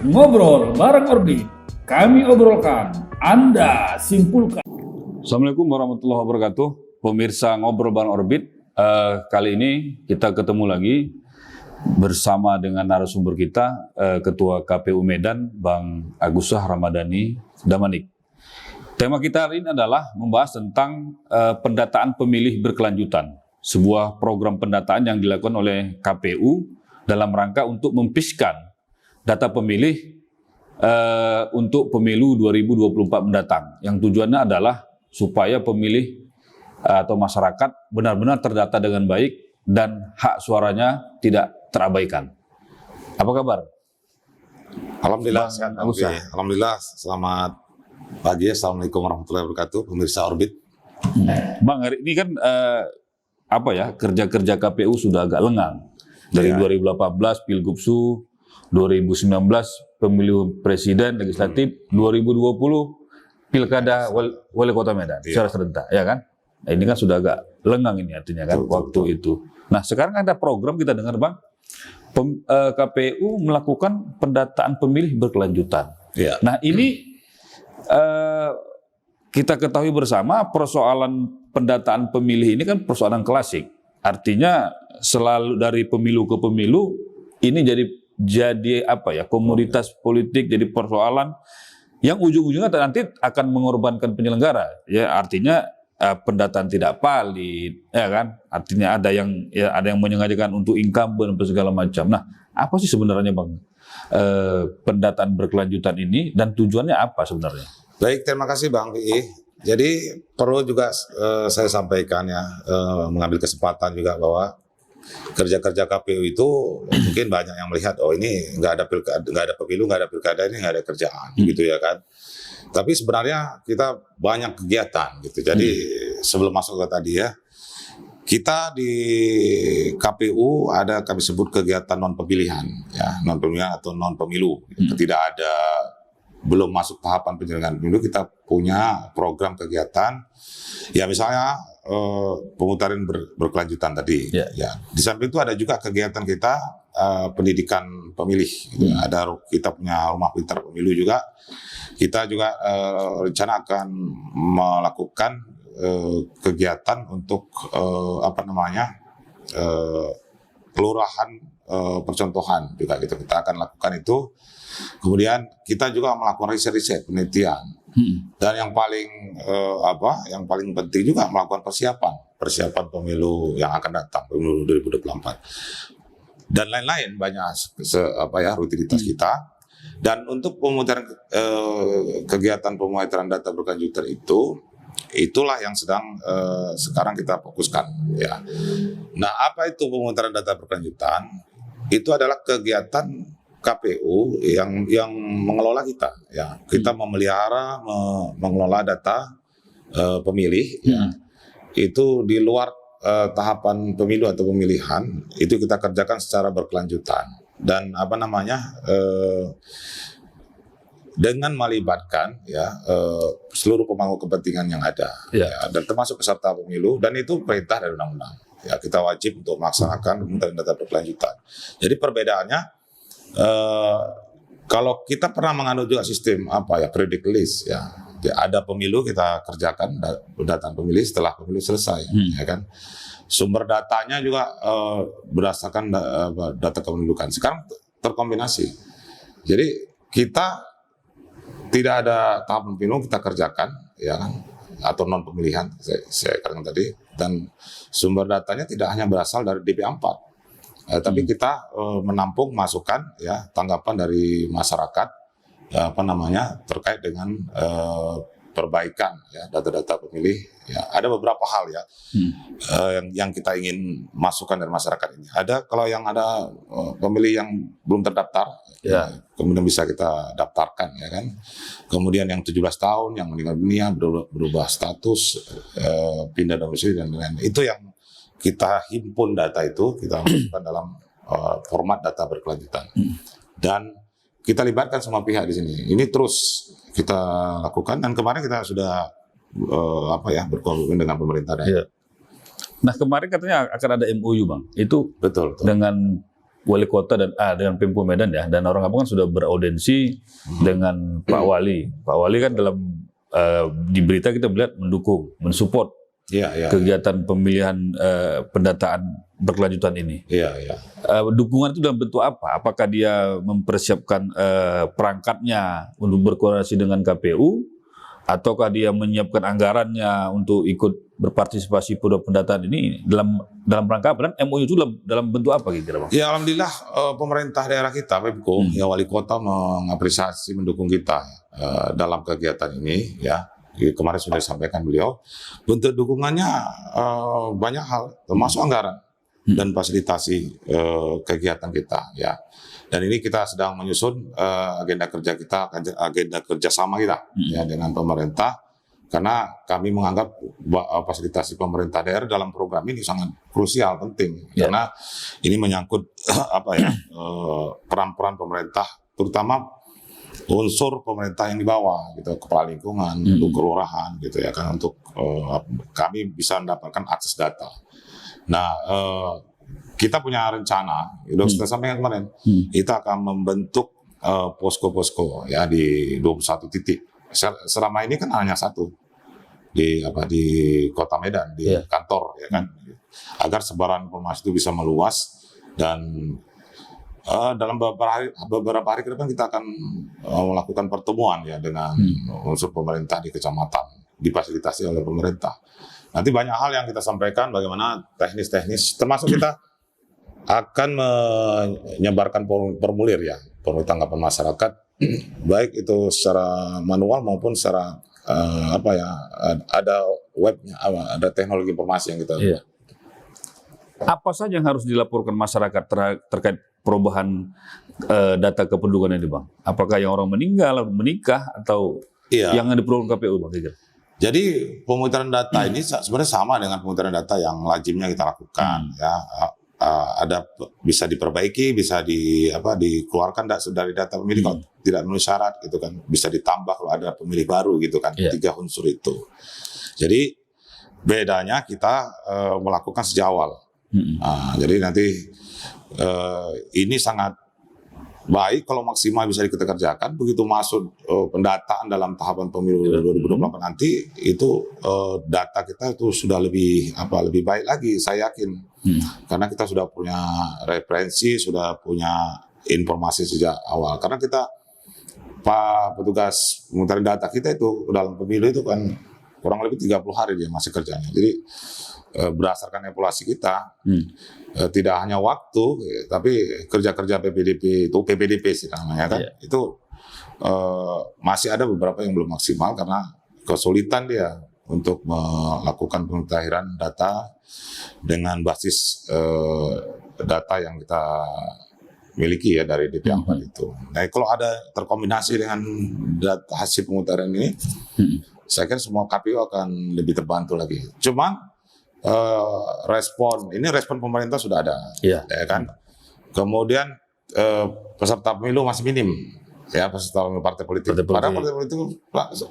Ngobrol bareng Orbit, kami obrolkan, Anda simpulkan. Assalamualaikum warahmatullahi wabarakatuh. Pemirsa Ngobrol bareng Orbit, kali ini kita ketemu lagi bersama dengan narasumber kita, Ketua KPU Medan, Bang Agusah Ramadhani Damanik. Tema kita hari ini adalah membahas tentang pendataan pemilih berkelanjutan, sebuah program pendataan yang dilakukan oleh KPU dalam rangka untuk mempiskan data pemilih untuk pemilu 2024 mendatang, yang tujuannya adalah supaya pemilih atau masyarakat benar-benar terdata dengan baik dan hak suaranya tidak terabaikan. Apa kabar? Alhamdulillah, Bang sehat. Agusah. Alhamdulillah, selamat pagi. Assalamualaikum warahmatullahi wabarakatuh, pemirsa Orbit. Bang, hari ini kan kerja-kerja KPU sudah agak lengang. Dari 2018 Pilgubsu, 2019 pemilu presiden legislatif, 2020 pilkada wali kota Medan secara serentak, ya kan? Nah, ini kan sudah agak lengang ini artinya kan waktu itu. Nah, sekarang ada program kita dengar, Bang, KPU melakukan pendataan pemilih berkelanjutan. Ya. Nah, ini kita ketahui bersama persoalan pendataan pemilih ini kan persoalan klasik. Artinya selalu dari pemilu ke pemilu ini jadi komoditas politik, jadi persoalan yang ujung-ujungnya nanti akan mengorbankan penyelenggara. Ya, artinya pendataan tidak valid, ya kan? Artinya ada yang menyengajakan untuk incumbent dan segala macam. Nah, apa sih sebenarnya, Bang, pendataan berkelanjutan ini dan tujuannya apa sebenarnya? Baik, terima kasih Bang PI. Jadi perlu juga saya sampaikan ya, mengambil kesempatan juga bahwa kerja-kerja KPU itu mungkin banyak yang melihat, oh ini nggak ada pemilu, nggak ada pilkada, ini nggak ada kerjaan, gitu ya kan. Tapi sebenarnya kita banyak kegiatan gitu. Jadi sebelum masuk ke tadi ya, kita di KPU ada kami sebut kegiatan non pemilihan, ya, non pemilihan atau non pemilu. Tidak ada, belum masuk tahapan penyelenggaraan pemilu, kita punya program kegiatan. Ya misalnya pemutaran berkelanjutan tadi. Ya. Di samping itu ada juga kegiatan kita pendidikan pemilih. Gitu. Kita punya rumah pintar pemilu juga. Kita juga rencana akan melakukan kegiatan untuk kelurahan percontohan juga gitu. Kita akan lakukan itu. Kemudian kita juga melakukan riset penelitian. Dan yang paling penting juga melakukan persiapan pemilu yang akan datang, pemilu 2024 dan lain-lain, banyak rutinitas kita. Dan untuk pemutaran kegiatan pemutaran data berkelanjutan itulah yang sedang sekarang kita fokuskan, ya. Nah, apa itu pemutaran data berkelanjutan? Itu adalah kegiatan KPU yang mengelola kita, ya. Kita memelihara, mengelola data pemilih, ya. Itu di luar tahapan pemilu atau pemilihan, itu kita kerjakan secara berkelanjutan dan dengan melibatkan seluruh pemangku kepentingan yang ada, ya, dan termasuk peserta pemilu, dan itu perintah dari undang-undang. Ya, kita wajib untuk melaksanakan pemutaran data berkelanjutan. Jadi perbedaannya, kalau kita pernah menganut juga sistem predict list, ya ada pemilu kita kerjakan pendataan pemilih setelah pemilu selesai, ya kan. Sumber datanya juga berdasarkan data kependudukan. Sekarang terkombinasi. Jadi kita tidak ada tahap pemilu kita kerjakan, ya kan, atau non pemilihan saya katakan tadi, dan sumber datanya tidak hanya berasal dari DP4. Tapi kita menampung masukan, ya, tanggapan dari masyarakat terkait dengan perbaikan, ya, data-data pemilih. Ya, ada beberapa hal, ya, yang kita ingin masukkan dari masyarakat ini. Ada kalau yang ada pemilih yang belum terdaftar, ya, kemudian bisa kita daftarkan, ya kan. Kemudian yang 17 tahun yang meninggal dunia berubah status, pindah domisili dan lain-lain. Itu yang kita himpun data itu, kita masukkan dalam format data berkelanjutan. Dan kita libatkan semua pihak di sini. Ini terus kita lakukan, dan kemarin kita sudah berkomitmen dengan pemerintah daerah. Nah, kemarin katanya akan ada MOU, Bang. Itu Betul. dengan wali kota dan dengan Pemko Medan ya, dan orang kampung kan sudah beraudensi dengan Pak Wali. Pak Wali kan dalam di berita kita melihat mendukung, mensupport kegiatan pemilihan pendataan berkelanjutan ini. Dukungan itu dalam bentuk apa? Apakah dia mempersiapkan perangkatnya untuk berkoordinasi dengan KPU, ataukah dia menyiapkan anggarannya untuk ikut berpartisipasi pada pendataan ini dalam rangka apa? Dan MOU itu dalam bentuk apa kira-kira, Bang? Ya, alhamdulillah pemerintah daerah kita, Pemko, ya wali kota mengapresiasi, mendukung kita dalam kegiatan ini. Ya, kemarin sudah disampaikan beliau. Bentuk dukungannya banyak hal, termasuk anggaran dan fasilitasi kegiatan kita. Ya, dan ini kita sedang menyusun agenda kerja kita, agenda kerjasama kita ya dengan pemerintah. Karena kami menganggap fasilitasi pemerintah daerah dalam program ini sangat krusial, penting. Karena ini menyangkut peran-peran pemerintah, terutama unsur pemerintah yang di bawah, gitu, kepala lingkungan, untuk kelurahan, gitu ya kan, untuk kami bisa mendapatkan akses data. Nah, kita punya rencana, sudah kita sampaikan kemarin, kita akan membentuk posko-posko ya di 21 titik. Selama ini kan hanya satu di Kota Medan, di kantor ya kan, agar sebaran informasi itu bisa meluas. Dan dalam beberapa hari ke depan kita akan melakukan pertemuan ya dengan unsur pemerintah di kecamatan, difasilitasi oleh pemerintah. Nanti banyak hal yang kita sampaikan, bagaimana teknis-teknis, termasuk kita akan menyebarkan formulir ya, formulir tanggapan masyarakat, baik itu secara manual maupun secara ada webnya, ada teknologi informasi yang kita. Apa saja yang harus dilaporkan masyarakat terkait perubahan data kependudukan ini, Bang? Apakah yang orang meninggal, menikah, atau yang diperlukan KPU, Bang? Jadi pemutaran data ini sebenarnya sama dengan pemutaran data yang lazimnya kita lakukan. Ya, ada bisa diperbaiki, bisa dikeluarkan dari data pemilih kalau tidak memenuhi syarat, gitu kan. Bisa ditambah kalau ada pemilih baru, gitu kan. 3 unsur itu. Jadi bedanya kita melakukan sejak awal. Jadi nanti ini sangat baik kalau maksimal bisa kita kerjakan. Begitu masuk pendataan dalam tahapan pemilu 2024 nanti, itu data kita itu sudah lebih baik lagi, saya yakin. Karena kita sudah punya referensi, sudah punya informasi sejak awal. Karena kita, petugas pemutaran data kita itu dalam pemilu itu kan kurang lebih 30 hari dia masih kerjanya. Jadi berdasarkan evaluasi kita, tidak hanya waktu, tapi kerja-kerja PPDP sih namanya kan, itu masih ada beberapa yang belum maksimal karena kesulitan dia untuk melakukan pemutahiran data dengan basis data yang kita miliki ya dari DP4 itu. Nah, kalau ada terkombinasi dengan data hasil pemutahiran ini, saya kira semua KPU akan lebih terbantu lagi. Cuman respon pemerintah sudah ada, ya kan. Kemudian peserta pemilu masih minim, ya, peserta pemilu partai politik. Padahal partai politik itu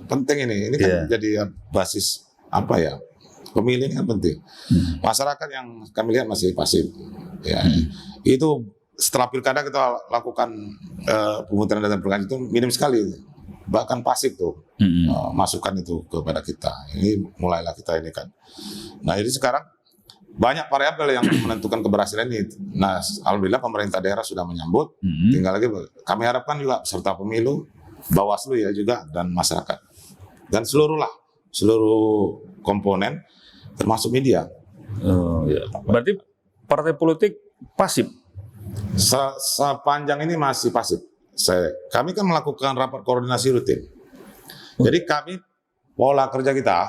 penting ini kan jadi basis pemilih kan penting. Masyarakat yang kami lihat masih pasif, ya. Itu setelah pilkada kita lakukan pemutaran data pilkada itu minim sekali, bahkan pasif tuh masukan itu kepada kita. Ini mulailah kita ini kan. Nah, jadi sekarang banyak variabel yang menentukan keberhasilan ini. Nah, alhamdulillah pemerintah daerah sudah menyambut. Tinggal lagi kami harapkan juga peserta pemilu, Bawaslu ya juga, dan masyarakat, dan seluruh komponen termasuk media. Berarti partai politik pasif? Sepanjang ini masih pasif. Kami kan melakukan rapat koordinasi rutin. Jadi kami, pola kerja kita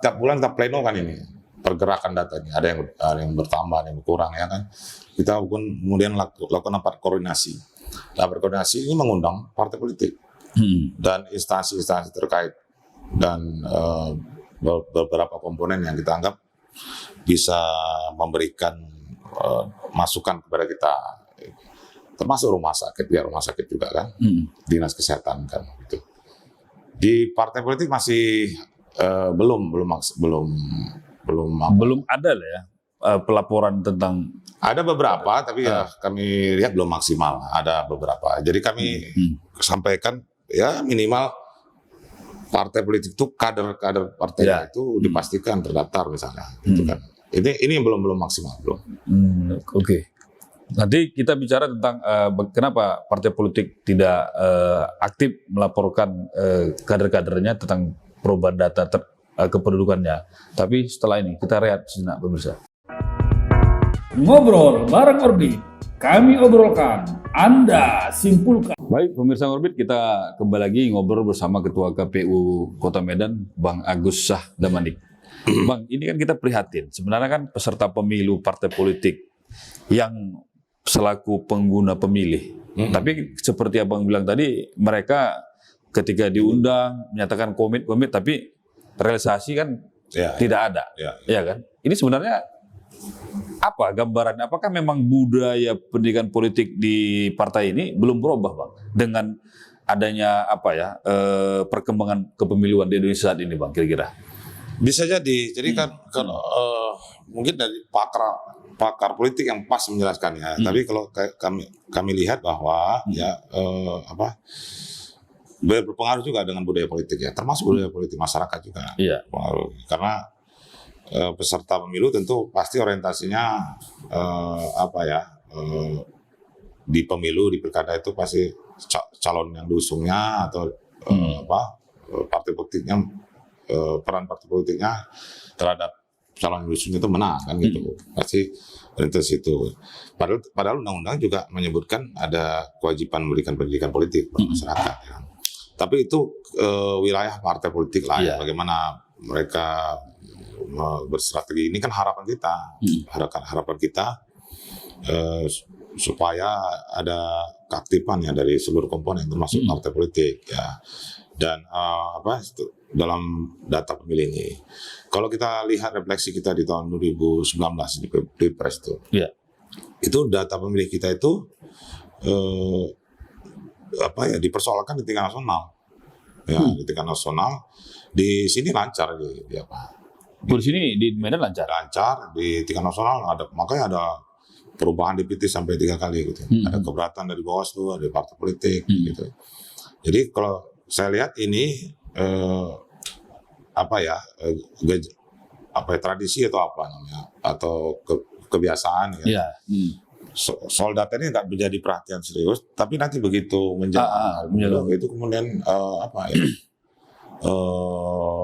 tiap bulan kita plenokan ini pergerakan data ini. Ada yang bertambah, ada yang berkurang, ya kan. Kita kemudian lakukan rapat koordinasi. Rapat koordinasi ini mengundang partai politik dan instansi-instansi terkait, dan beberapa komponen yang kita anggap bisa memberikan masukan kepada kita, termasuk rumah sakit juga kan, dinas kesehatan kan, gitu. Di partai politik masih belum ada lah ya. pelaporan tentang Ada beberapa, tapi ya kami lihat belum maksimal. Ada beberapa. Jadi kami sampaikan ya minimal partai politik itu kader partainya itu dipastikan terdaftar misalnya. Itu kan. Ini yang belum maksimal belum. Oke. Nanti kita bicara tentang kenapa partai politik tidak aktif melaporkan kader-kadernya tentang perubahan data kependudukannya. Tapi setelah ini kita rehat sejenak pemirsa. Ngobrol bareng Orbit, kami obrolkan, Anda simpulkan. Baik, pemirsa Orbit, kita kembali lagi ngobrol bersama Ketua KPU Kota Medan, Bang Agus Syah Damanik. Bang, ini kan kita prihatin. Sebenarnya kan peserta pemilu partai politik yang selaku pengguna pemilih. Tapi seperti Abang bilang tadi, mereka ketika diundang menyatakan komit, tapi realisasi kan tidak ada. Ya kan? Ini sebenarnya apa gambarannya? Apakah memang budaya pendidikan politik di partai ini belum berubah, Bang? Dengan adanya perkembangan kepemiluan di Indonesia saat ini, Bang, kira-kira? Bisa jadi. Jadi kan kalau mungkin dari pakar politik yang pas menjelaskannya. Tapi kalau kami lihat bahwa berpengaruh juga dengan budaya politik ya, termasuk budaya politik masyarakat juga. Iya. Karena peserta pemilu tentu pasti orientasinya di pemilu, di pilkada itu pasti calon yang diusungnya atau partai politiknya, peran partai politiknya terhadap calon yang diusungnya itu menang kan gitu. Pasti orientasi itu. Padahal undang-undang juga menyebutkan ada kewajiban memberikan pendidikan politik kepada masyarakat. Ya. Tapi itu wilayah partai politik lah. Bagaimana mereka berstrategi. Ini kan harapan kita supaya ada keaktifan ya dari seluruh komponen termasuk partai politik ya. Dan dalam data pemilih ini, kalau kita lihat refleksi kita di tahun 2019 di Pilpres itu data pemilih kita itu dipersoalkan di tingkat nasional ya, di tingkat nasional. Di sini lancar Di sini di Medan lancar di tingkat nasional, makanya ada perubahan DPT sampai 3 kali gitu. Ada keberatan dari Bawaslu, ada partai politik gitu. Jadi kalau saya lihat ini tradisi atau apa namanya, atau kebiasaan ya. Soal data ini nggak menjadi perhatian serius, tapi nanti begitu menjelang itu kemudian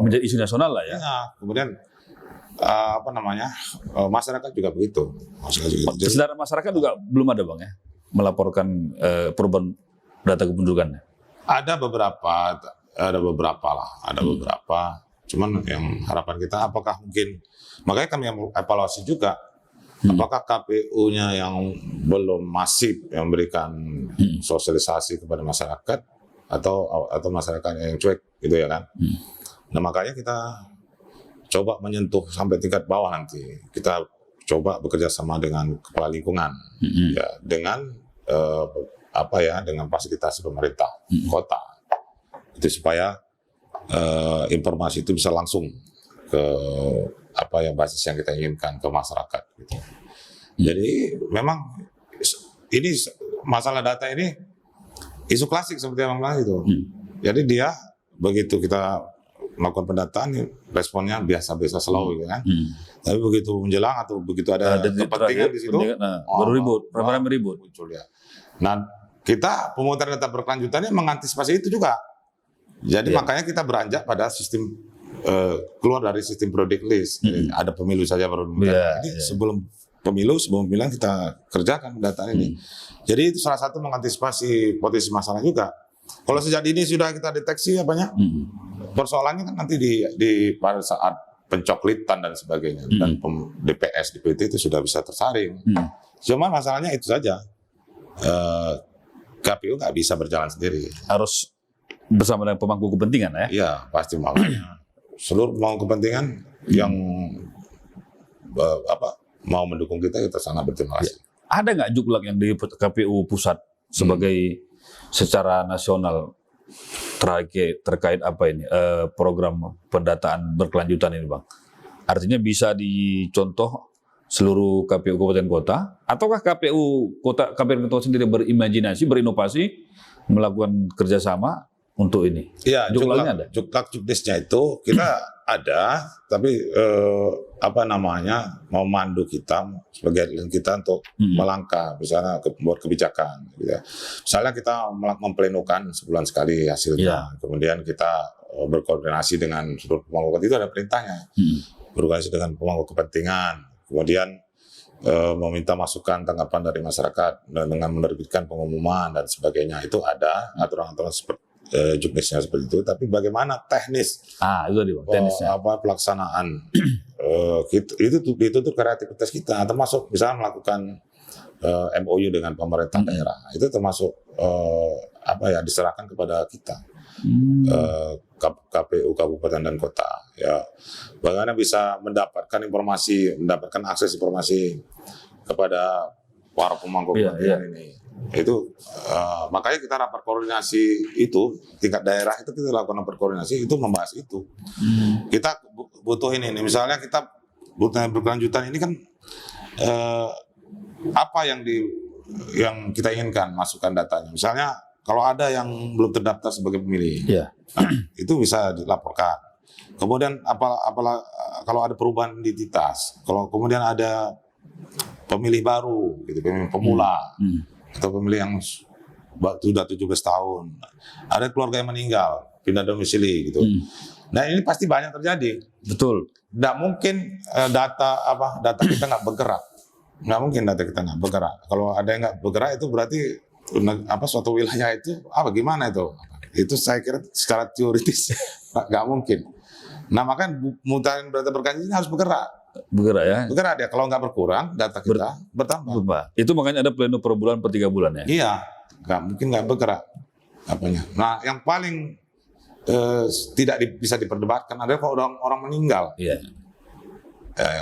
menjadi isu nasional lah ya. Kemudian masyarakat juga begitu. Kesadaran masyarakat juga belum ada, Bang, ya, melaporkan perubahan data kependudukannya. Ada beberapa lah, Cuman yang harapan kita apakah mungkin, makanya kami evaluasi juga, apakah KPU-nya yang belum masif yang memberikan sosialisasi kepada masyarakat atau masyarakat yang cuek gitu ya kan. Nah makanya kita coba menyentuh sampai tingkat bawah nanti. Kita coba bekerja sama dengan kepala lingkungan ya, dengan dengan fasilitasi pemerintah kota. Itu supaya informasi itu bisa langsung ke basis yang kita inginkan ke masyarakat gitu. Jadi memang ini masalah data ini isu klasik seperti yang bilang itu. Jadi dia begitu kita melakukan pendataan, responnya biasa-biasa selalu kan. Tapi begitu menjelang atau begitu ada kepentingan di situ, baru ribut. Muncul ya. Nah, kita pemungutan data berkelanjutannya mengantisipasi itu juga. Jadi makanya kita beranjak pada sistem keluar dari sistem product list. Ada pemilu saja baru. Jadi sebelum pemilihan kita kerjakan pendataan ini. Jadi itu salah satu mengantisipasi potensi masalah juga. Kalau sejak dini sudah kita deteksi persoalannya kan nanti pada saat pencoklitan dan sebagainya, dan DPS, DPT itu sudah bisa tersaring. Cuma masalahnya itu saja, KPU nggak bisa berjalan sendiri. Harus bersama dengan pemangku kepentingan ya? Iya, pasti makanya. Seluruh pemangku kepentingan yang mau mendukung kita sangat berterima kasih. Ada nggak juklak yang di KPU pusat sebagai secara nasional terkait program pendataan berkelanjutan ini, Bang? Artinya bisa dicontoh seluruh KPU kabupaten kota, ataukah KPU kota sendiri berimajinasi, berinovasi, melakukan kerjasama untuk ini? Iya, Jumlahnya ada. juknisnya itu kita ada, tapi memandu kita sebagai kita untuk melangkah, misalnya buat kebijakan. Gitu ya. Misalnya kita memplenukan sebulan sekali hasilnya, kemudian kita berkoordinasi dengan seluruh pemangku itu ada perintahnya, berkoordinasi dengan pemangku kepentingan, kemudian meminta masukan tanggapan dari masyarakat dengan menerbitkan pengumuman dan sebagainya. Itu ada aturan-aturan seperti juknisnya seperti itu, tapi bagaimana teknis Itu tadi, Bang, teknisnya. pelaksanaan itu tuh kreativitas kita, termasuk misalnya melakukan MOU dengan pemerintah daerah, itu termasuk diserahkan kepada kita, KPU kabupaten dan kota. Ya, bagaimana bisa mendapatkan akses informasi kepada para pemangku kepentingan ini. Itu makanya kita rapat koordinasi itu tingkat daerah itu kita lakukan rapat koordinasi itu membahas itu. Kita butuh ini misalnya kita butuh berkelanjutan ini kan apa yang kita inginkan, masukkan datanya. Misalnya kalau ada yang belum terdaftar sebagai pemilih, itu bisa dilaporkan. Kemudian kalau ada perubahan identitas, kalau kemudian ada pemilih baru, gitu, pemilih pemula, atau pemilih yang sudah 17 tahun, ada keluarga yang meninggal, pindah domisili, gitu. Nah ini pasti banyak terjadi. Betul. Nggak mungkin data kita nggak bergerak. Nggak mungkin data kita nggak bergerak. Kalau ada yang nggak bergerak itu berarti suatu wilayah itu gimana itu? Itu saya kira secara teoritis nggak mungkin. Nah makanya mutahin data berganti ini harus bergerak. Bergerak ya. Bergerak dia. Kalau nggak berkurang data kita bertambah. Itu makanya ada pleno per bulan per 3 bulan ya. Iya, nggak mungkin nggak bergerak apanya. Nah yang paling tidak bisa diperdebatkan adalah kalau orang meninggal. Iya.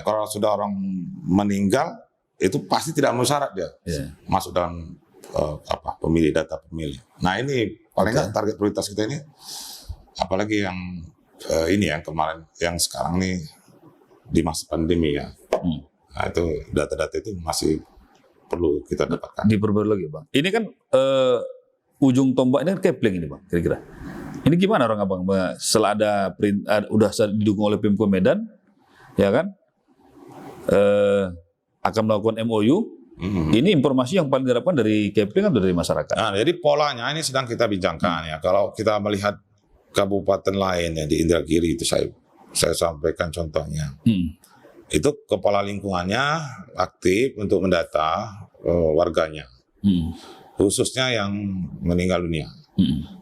Kalau sudah orang meninggal itu pasti tidak memenuhi syarat dia masuk dalam data pemilih. Nah ini paling nggak target prioritas kita ini, apalagi yang ini yang kemarin, yang sekarang nih di masa pandemi ya. Nah itu data-data itu masih perlu kita dapatkan. Diperbarui lagi Bang. Ini kan ujung tombak ini kan Kepling ini Bang, kira-kira. Ini gimana orang Abang? Setelah udah didukung oleh Pemko Medan, ya kan? Akan melakukan MOU. Ini informasi yang paling diharapkan dari Kepling atau dari masyarakat? Nah, jadi polanya ini sedang kita bincangkan ya. Kalau kita melihat kabupaten lain ya di Indragiri itu saya sampaikan contohnya. Itu kepala lingkungannya aktif untuk mendata warganya, khususnya yang meninggal dunia,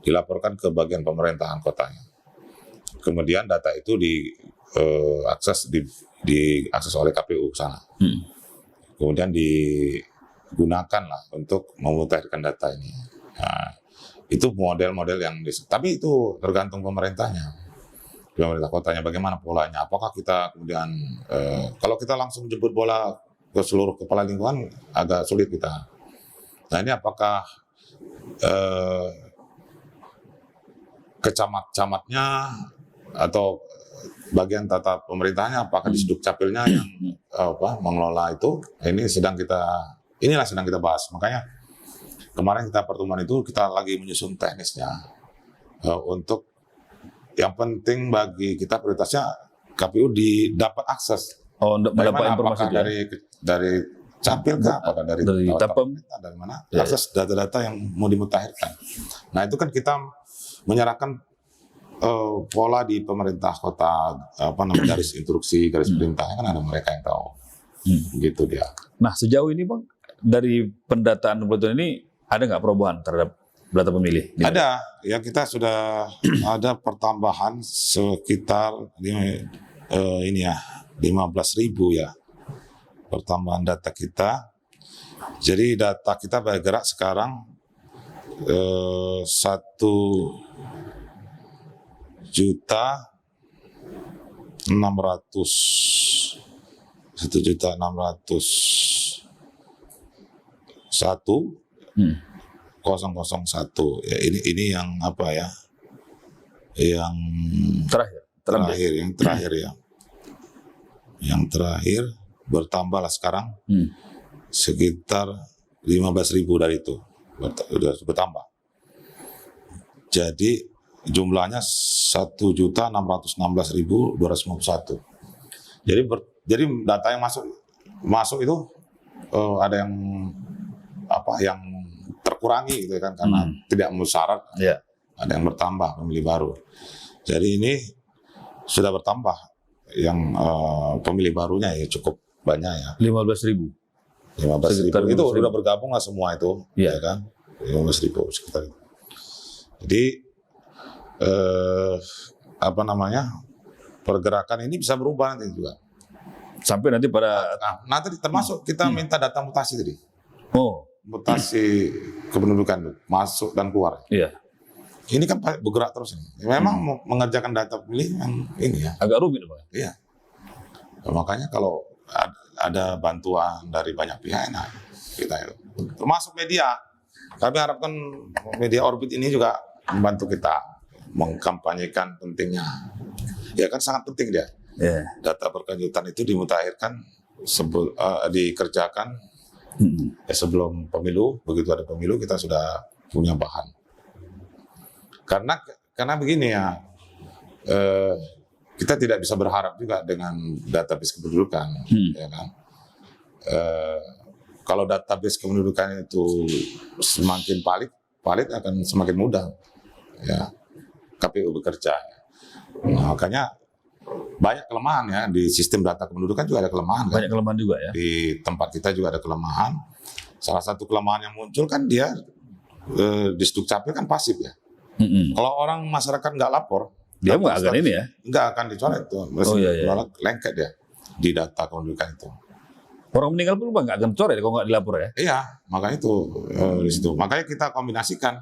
dilaporkan ke bagian pemerintahan kotanya. Kemudian data itu diakses oleh KPU sana. Kemudian digunakan lah untuk memutakhirkan data ini. Nah, itu model-model yang tapi itu tergantung pemerintahnya, pemerintah kotanya bagaimana polanya. Apakah kita kemudian kalau kita langsung jemput bola ke seluruh kepala lingkungan agak sulit kita. Nah ini apakah camatnya atau bagian tata pemerintahnya, apakah di Sdukcapilnya yang mengelola itu, inilah sedang kita bahas. Makanya kemarin kita pertemuan itu kita lagi menyusun teknisnya untuk yang penting bagi kita prioritasnya KPU dapat akses. Mendapat informasi dari Capil apakah dari Tapem, dari mana akses data-data yang mau dimutakhirkan. Nah itu kan kita menyerahkan pola di pemerintah kota, garis instruksi, garis perintahnya kan ada mereka yang tahu. Gitu dia. Nah sejauh ini Bang, dari pendataan ini ada nggak perubahan terhadap data pemilih? Ada, ya kita sudah ada pertambahan sekitar 15.000 ya pertambahan data kita. Jadi data kita bergerak sekarang 1.601.001 ya, ini yang yang terakhir ya, yang terakhir bertambah lah sekarang sekitar 15.000 dari itu sudah bertambah. Jadi jumlahnya 1.616.251. Jadi data yang masuk itu ada yang terkurangi gitu kan karena tidak memenuhi syarat. Ya. Ada yang bertambah pemilih baru. Jadi ini sudah bertambah yang pemilih barunya ya cukup banyak ya. 15.000. 15.000 itu sudah bergabung lah semua itu, ya kan? 15.000 sekitar itu. Jadi pergerakan ini bisa berubah nanti juga. Sampai nanti pada Nanti termasuk kita minta data mutasi tadi. Oh, Mutasi kependudukan masuk dan keluar. iya. Ini kan bergerak terus ini. Memang mengerjakan data pemilih yang ini ya. Agak rumit, Bang. Iya. Makanya kalau ada bantuan dari banyak pihak, nah kita itu. Termasuk media. Kami harapkan media Orbit ini juga membantu kita mengkampanyekan pentingnya. Ya kan sangat penting dia. Yeah. Data berkelanjutan itu dimutakhirkan dikerjakan sebelum pemilu. Begitu ada pemilu kita sudah punya bahan. Karena begini ya, kita tidak bisa berharap juga dengan database kependudukan, ya kan? Kalau database kependudukan itu semakin valid akan semakin mudah, ya KPU bekerja. Nah, makanya banyak kelemahan ya di sistem data kependudukan juga ada kelemahan. Banyak kelemahan juga ya. Di tempat kita juga ada kelemahan. Salah satu kelemahan yang muncul kan dia di Sdukcapil kan pasif ya. Kalau orang masyarakat nggak lapor, dia nggak akan ini ya? Nggak akan dicoret tuh. Lengket dia di data kependudukan itu. Orang meninggal pun nggak akan coret kalau nggak dilapor ya? Iya, makanya itu di situ. Makanya kita kombinasikan.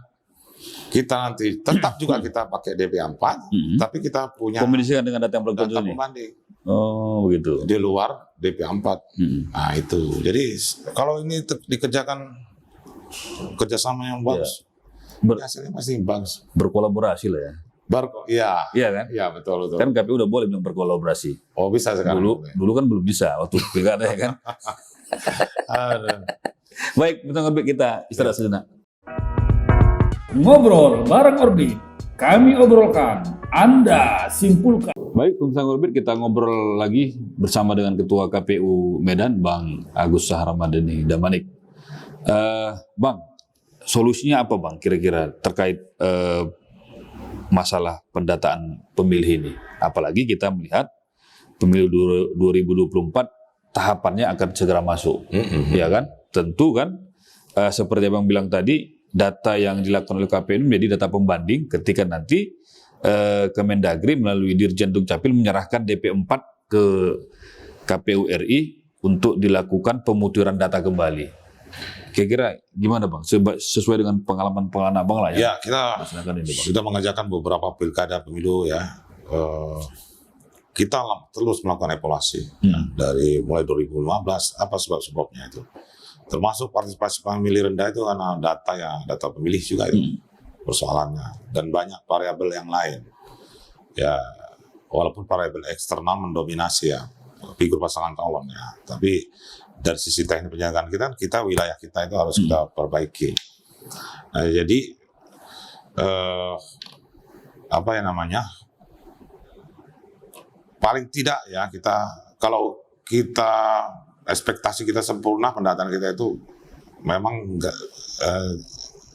Kita nanti tetap juga kita pakai DP4, tapi kita punya kombinasikan dengan data yang data ini. pembanding. Oh, begitu. Di luar DP4. Nah, itu. Jadi kalau ini dikerjakan kerjasama yang bagus, hasilnya pasti bagus. Berkolaborasi lah ya. Iya kan? Iya, betul. Kan KPU udah boleh bilang berkolaborasi. Oh, bisa sekarang. Dulu kan belum bisa waktu pilkada ya kan. Baik, kita istirahat sejenak. Ngobrol bareng Orbit, kami obrolkan, Anda simpulkan. Baik, pemirsa Orbit, kita ngobrol lagi bersama dengan Ketua KPU Medan, Bang Agus Sahramadani Damanik. Bang, solusinya apa Bang kira-kira terkait masalah pendataan pemilih ini? Apalagi kita melihat pemilu 2024 tahapannya akan segera masuk, ya kan? Tentu kan, seperti Abang bilang tadi, data yang dilakukan oleh KPU menjadi data pembanding ketika nanti Kemendagri melalui Dirjen Dukcapil menyerahkan DP4 ke KPU RI untuk dilakukan pemutiran data kembali. Kira-kira gimana Bang? Sesuai dengan pengalaman Abang lah ya? Ya, kita sudah mengerjakan beberapa pilkada pemilu ya. Kita terus melakukan evaluasi dari mulai 2015, apa sebab-sebabnya itu. Termasuk partisipasi pemilih rendah itu karena data pemilih juga itu persoalannya, dan banyak variabel yang lain. Ya, walaupun variabel eksternal mendominasi ya, figur pasangan calon ya, tapi dari sisi teknik penjagaan kita wilayah kita itu harus kita perbaiki. Nah, jadi paling tidak ya kalau kita ekspektasi kita sempurna, pendataan kita itu memang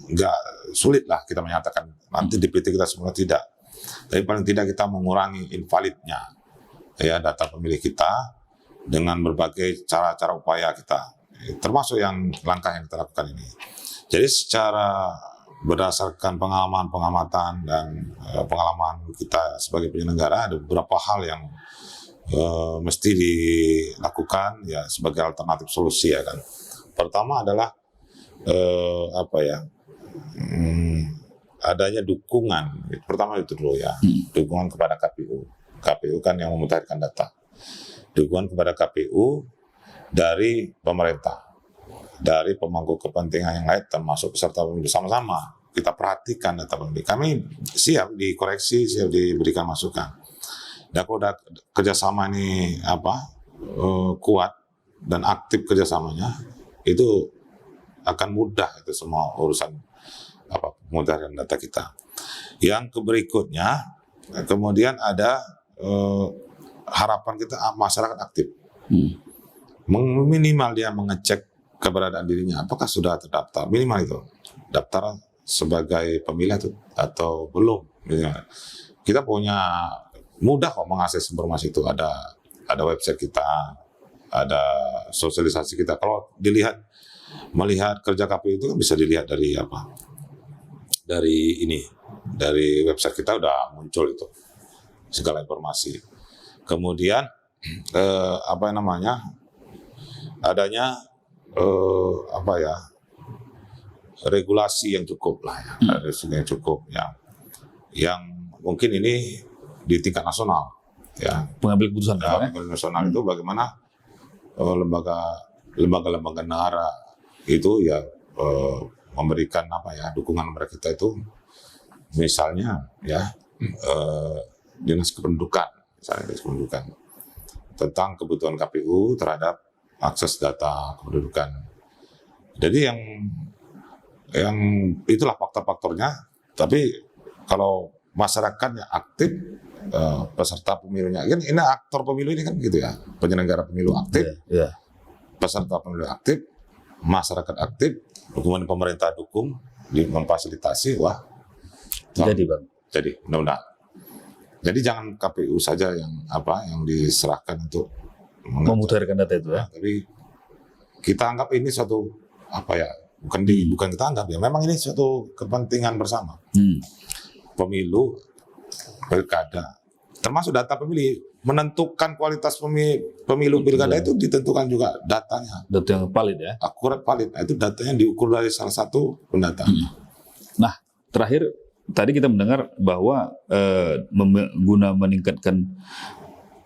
nggak sulit lah kita menyatakan nanti DPT kita sempurna, tidak. Tapi paling tidak kita mengurangi invalidnya ya data pemilih kita dengan berbagai cara-cara upaya kita, termasuk langkah yang kita lakukan ini. Jadi secara berdasarkan pengamatan dan pengalaman kita sebagai penyelenggara, ada beberapa hal yang mesti dilakukan ya sebagai alternatif solusi ya kan. Pertama adalah adanya dukungan. Pertama itu dulu ya, dukungan kepada KPU. KPU kan yang memutakhirkan data. Dukungan kepada KPU dari pemerintah, dari pemangku kepentingan yang lain, termasuk peserta pemilu. Sama-sama kita perhatikan data pemilih. Kami siap dikoreksi, siap diberikan masukan. Dan kalau kerjasama ini kuat, dan aktif kerjasamanya, itu akan mudah itu semua urusan pemudahan data kita. Yang berikutnya, kemudian ada harapan kita masyarakat aktif. Minimal dia mengecek keberadaan dirinya, apakah sudah terdaftar, minimal itu daftar sebagai pemilih atau belum. Kita punya mudah kok mengakses informasi itu, ada website kita, ada sosialisasi kita. Kalau melihat kerja KPU itu kan bisa dilihat dari dari website kita udah muncul itu segala informasi. Kemudian adanya regulasi yang cukup lah ya, regulasi yang cukup ya, yang mungkin ini di tingkat nasional ya, Pengambil keputusan ya, nasional itu bagaimana lembaga-lembaga negara itu ya memberikan dukungan mereka kita itu, misalnya ya dinas kependudukan, tentang kebutuhan KPU terhadap akses data kependudukan. Jadi yang itulah faktor-faktornya. Tapi kalau masyarakatnya aktif, peserta pemilunya, kan ini aktor pemilu ini kan gitu ya, penyelenggara pemilu aktif, peserta pemilu aktif, masyarakat aktif, kemudian pemerintah dukung, memfasilitasi, jadi mudah-mudahan. Jadi jangan KPU saja yang diserahkan untuk memutarkan data itu ya. Tapi kita anggap ini suatu bukan kita anggap ya, memang ini suatu kepentingan bersama. Pemilu, pilkada, termasuk data pemilih, menentukan kualitas pemilu pilkada itu ditentukan juga datanya. Data yang valid ya. Akurat, valid. Nah, itu datanya diukur dari salah satu pendata. Nah, terakhir tadi kita mendengar bahwa guna meningkatkan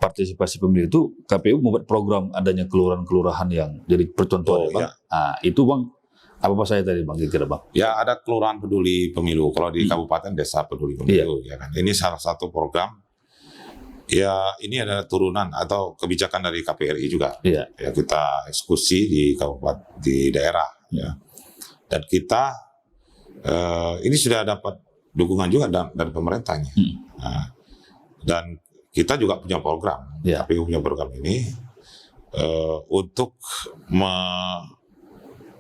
partisipasi pemilih itu KPU membuat program adanya kelurahan-kelurahan yang jadi percontohan, Bang. Nah, itu Bang, apa saja tadi Bang kira-kira Bang? Ya, ada kelurahan peduli pemilu. Kalau di kabupaten desa peduli pemilu, ya kan. Ini salah satu program. Ya, ini adalah turunan atau kebijakan dari KPRI juga. Ya, kita eksekusi di kabupaten, di daerah. Ya. Dan kita ini sudah dapat dukungan juga dari pemerintahnya. Nah, dan kita juga punya program, KPU punya program ini untuk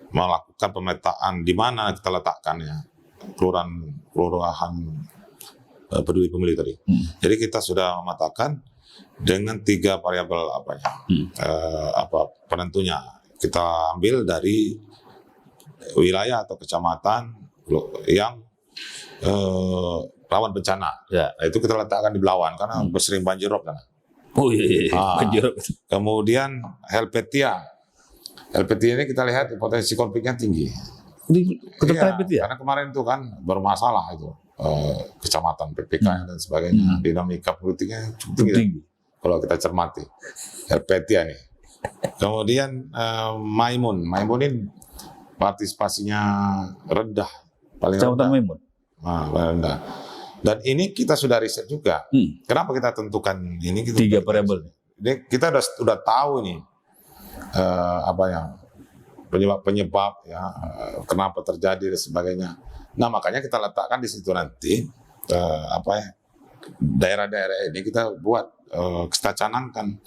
melakukan pemetaan di mana kita letakkannya kelurahan peduli pemilih tadi. Jadi kita sudah memetakan dengan 3 variabel penentunya. Kita ambil dari wilayah atau kecamatan yang rawan bencana. Nah, itu kita letakkan di Belawan karena sering banjirop kan. Banjirop. Kemudian Helvetia. Helvetia ini kita lihat potensi konfliknya tinggi. Karena kemarin itu kan bermasalah itu kecamatan PPK dan sebagainya. Dinamika politiknya cukup tinggi. Kalau kita cermati Helvetia nih. Kemudian Maimun ini partisipasinya rendah, paling rendah. Maimun. Rendah. Dan ini kita sudah riset juga. Kenapa kita tentukan ini? 3 variabel. Kita sudah tahu nih penyebab ya, kenapa terjadi dan sebagainya. Nah, makanya kita letakkan di situ nanti daerah-daerah ini kita buat kita canangkan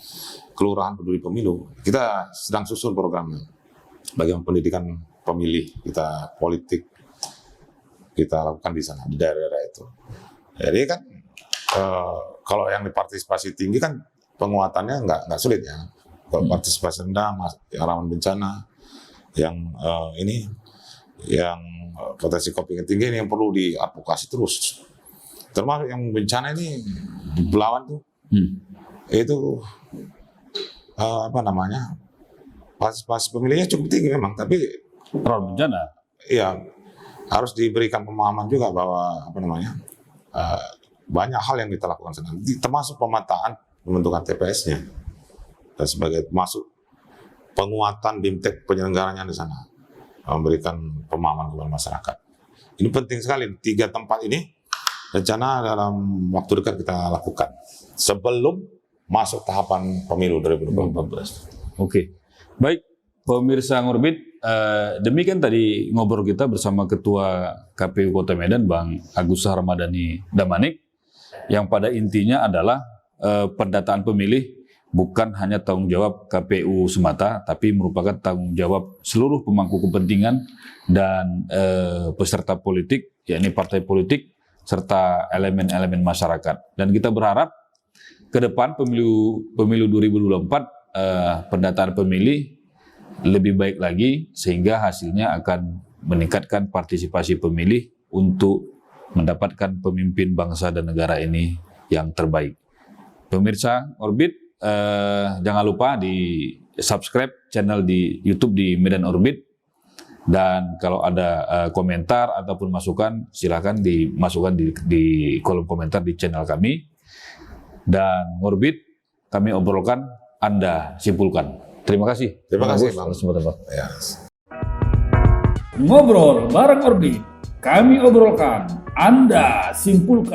kelurahan peduli pemilu. Kita sedang susun programnya. Bagaimana pendidikan pemilih kita, politik kita lakukan di sana, di daerah-daerah itu. Jadi kan kalau yang dipartisipasi tinggi kan penguatannya nggak sulit ya. Kalau partisipasi rendah, yang rawan bencana, yang yang potensi konflik tinggi ini yang perlu diadvokasi terus. Termasuk yang bencana ini di Belawan tuh, itu partisipasi pemilihnya cukup tinggi memang, tapi rawan bencana. Iya, harus diberikan pemahaman juga bahwa banyak hal yang kita lakukan sana, termasuk pemetaan pembentukan TPS-nya dan sebagai termasuk penguatan BIMTEK penyelenggaranya di sana, memberikan pemahaman kepada masyarakat. Ini penting sekali. 3 tempat ini rencana dalam waktu dekat kita lakukan sebelum masuk tahapan pemilu 2014. Oke. Baik, pemirsa Ngorbit, demikian tadi ngobrol kita bersama Ketua KPU Kota Medan, Bang Agus Ramadhani Damanik, yang pada intinya adalah pendataan pemilih bukan hanya tanggung jawab KPU semata, tapi merupakan tanggung jawab seluruh pemangku kepentingan dan peserta politik, yakni partai politik, serta elemen-elemen masyarakat. Dan kita berharap ke depan pemilu 2024 pendataan pemilih lebih baik lagi sehingga hasilnya akan meningkatkan partisipasi pemilih untuk mendapatkan pemimpin bangsa dan negara ini yang terbaik. Pemirsa Orbit, jangan lupa di subscribe channel di YouTube di Medan Orbit, dan kalau ada komentar ataupun masukan silahkan dimasukkan di kolom komentar di channel kami. Dan Ngorbit, kami obrolkan, Anda simpulkan. Terima kasih. Terima kasih, Bang. Ya. Ngobrol bareng Orbit. Kami obrolkan, Anda simpulkan.